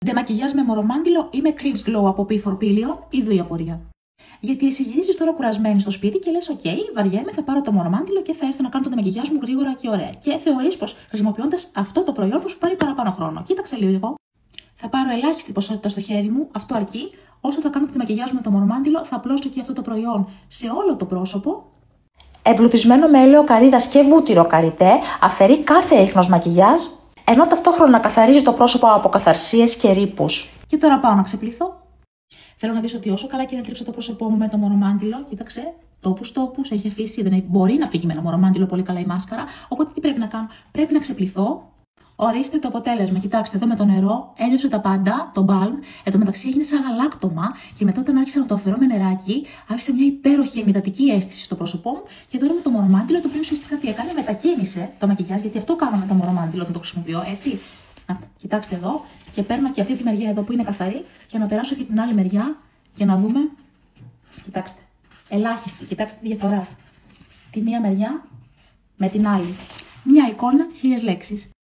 Ντεμακιγιάζ με μορομάντιλο ή με cringe glow από P4 Pillion, είδου η απορία. Γιατί εσύ γυρίζεις τώρα κουρασμένη στο σπίτι και λες: OK, βαριέμαι, θα πάρω το μορομάντιλο και θα έρθω να κάνω το ντεμακιγιάζ μου γρήγορα και ωραία. Και θεωρείς πως χρησιμοποιώντας αυτό το προϊόν θα σου πάρει παραπάνω χρόνο. Κοίταξε λίγο. Θα πάρω ελάχιστη ποσότητα στο χέρι μου, αυτό αρκεί. Όσο θα κάνω το ντεμακιγιάζ με το μορομάντιλο, θα απλώσω και αυτό το προϊόν σε όλο το πρόσωπο. Εμπλουτισμένο με έλαιο καρύδας και βούτυρο καριτέ, αφαιρεί κάθε ίχνος μακιγιάζ, ενώ ταυτόχρονα καθαρίζει το πρόσωπο από καθαρσίες και ρήπους. Και τώρα πάω να ξεπληθώ. Θέλω να δεις ότι όσο καλά και δεν τρίψα το πρόσωπό μου με το μορομάντιλο, κοίταξε, τόπους, έχει αφήσει, δεν μπορεί να φύγει με ένα μορομάντιλο πολύ καλά η μάσκαρα. Οπότε τι πρέπει να κάνω, πρέπει να ξεπληθώ. Ορίστε το αποτέλεσμα. Κοιτάξτε εδώ με το νερό, έλειωσε τα πάντα, το balm. Εν τω μεταξύ έγινε σαν γαλάκτομα και μετά όταν άρχισα να το αφαιρώ με νεράκι, άφησε μια υπέροχη εμμυδατική αίσθηση στο πρόσωπό μου. Και τώρα με το μορομάντιλο, το οποίο ουσιαστικά τι έκανε, μετακίνησε το μακιγιάζ, γιατί αυτό κάνω με το μορομάντιλο όταν το χρησιμοποιώ, έτσι. Κοιτάξτε εδώ και παίρνω και αυτή τη μεριά εδώ που είναι καθαρή για να περάσω και την άλλη μεριά και να δούμε. Κοιτάξτε. Ελάχιστη. Κοιτάξτε τη διαφορά. Τη μία μεριά με την άλλη. Μια εικόνα, 1000 λέξεις.